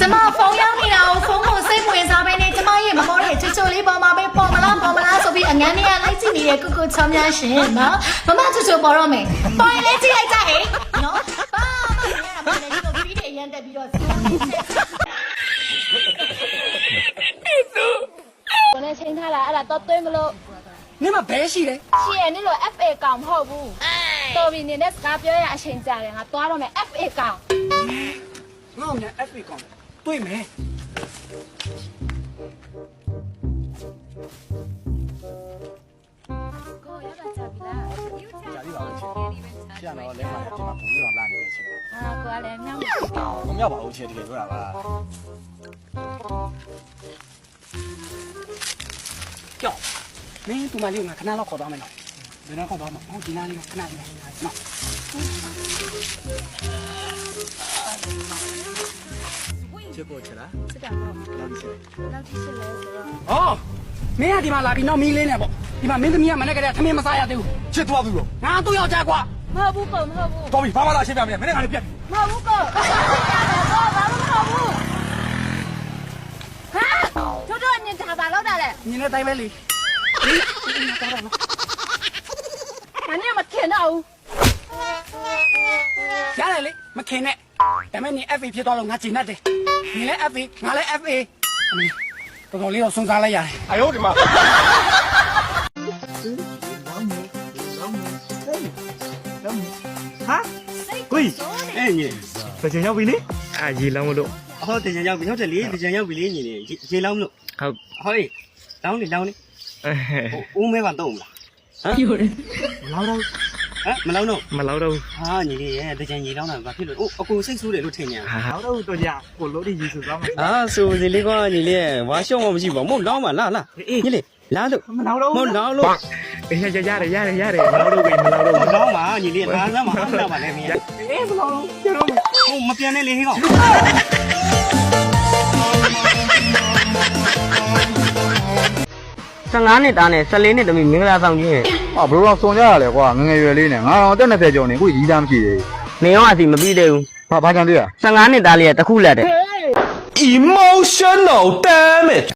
ကျမဖုန်းရောက်နေတာကိုဖုန်းကိုစိတ်ဝင်စားပဲနဲ့ကျမရဲ့မမောတဲ့ချွတ်ချွတ်လေးပေါ်မှာပဲပေါ်မလားဆိုပြီးအငန်းလေးကလိုက်ကြည့်နေတဲ့ကုကုချောင်းများရှင်နော်မမချွတ်ချွတ်ပေါ်တော့မယ်ပေါ်ရင်လေးကြည့်လိုက်ကြဟဲ့နော်ဘာမှမရဘူးလေဒီလိုဖီးတွေရမ်းတက်ပြီးတော့စီးကိုနဲ့ချိန်ထားတာအဲ့ဒါတော့သွင်းမလို့ နင်မဘဲရှိတယ် ရှိရနေလို့ FA ကောင်မဟုတ်ဘူးတော်ပြီနေနဲ့စကားပြောရအချိန်ကြာတယ်ငါသွားတော့မယ် FA ကောင် ငါ့နဲ့ FA ကောင်တွေ့မယ်ကိုရတာကြာပြီလား ကြာပြီပါဦးချစ်။ကျန်တော့လဲမှာဒီမှာပုံပြီးတော့လာနေတယ်ချစ်။ ကိုကလည်းမြောက်နေ မမြောက်ပါဘူးချစ်တကယ်ပြောတာပါ။ကြောက်မင်းသူမလေးကခဏလောက်ခေါ်သွားမယ်နော်ဘယ်တော့ခေါ်သွားမှာဟောဒီနားလေးခဏလေးနော်ချစ်ဖို့ချစ်လား စစ်တာပေါ့ ။လောက်ချစ် လောက်ထိစစ်လဲဆိုတော့ ဟောမင်းကဒီမှာလာပြီးနောက်မီးလေးနဲ့ပေါ့ဒီမှာမင်းသမီးကမနေ့ကတည်းကသမင်းမစားရသေးဘူး ။ချစ်သွားပြီလို့ ငါသူ့ယောက်ျားကွာ မဟုတ်ဘူးကိုမဟုတ်ဘူး ။တော်ပြီဘာမှလာရှင်းပြမယ်။မင်းကလည်းပြက်ပြီ မဟုတ်ဘူးကိုဘာလို့မဟုတ်ဘူးဟာတို့ညင်တာပါလောက်တာလေ ညီနဲ့တိုင်းပဲလေ ငါနဲ့မခင်တော့ဘူး ရတယ်လေမခင်နဲ့ဒါမဲ့နင် FA ဖြစ်သွားလို့ငါကျင်တတ်တယ်နင်လည်း FA ငါလည်း FA အမေတော်တော်လေးတော့ဆုံးစားလိုက်ရတယ် ။အယောဒီမှာ ဟာကိုကြီး အဲ့ညီ တချင်ရောက်ပြီလေအာရေလောင်းမလို့ ဟောတကြံရောက်ပြီဟုတ်တယ်လေတကြံရောက်ပြီလေညီလေးရေလောင်းလို့ ဟုတ် ဟောလောင်းနေလောင်းနေဦးမဲကတော့မလားဟမ် မလောက်တော့ ဟမ်မလောင်းတော့ မလောက်တော့ ဟာညီလေးရဲ့တကြံရေလောင်းတာဘာဖြစ်လို့အကူစိတ်ဆိုးတယ်လို့ထင်ညာ ဟာတော့တော့ကြာကိုလို့ဒီရေဆိုသွားမှာ အာဆိုစီလေးကညီလေးရဲ့ဝါရှော့မှမရှိပါဘူးမဟုတ်လောင်းပါလားညီလေးလားလို့ မလောက်တော့ မဟုတ်လောင်းလို့ အေးရတယ်မလောက်တော့ဘူးမလောက်တော့ဘူး လောင်းပါညီလေးလားစမ်းမဟုတ်တာပါလေမင်း အေးမလောက်တော့ကျတော့ ဟိုမပြန်နဲ့လေဟေးကောင်15နှစ်သားနဲ့14နှစ်သမီးမင်္ဂလာဆောင်ကြီးရဲ့ ။ဘယ်လိုတော့စုံကြရလဲကွာငငယ်ရွယ်လေးနဲ့ငါတော့အသက်20ကျော်နေကိုကြီးသားမရှိသေးဘူး နေရောအစီမပြီးသေးဘူး ။ဘာကြံသေးရ 15နှစ်သားလေးကတခုလက်တဲ့ Emotional damage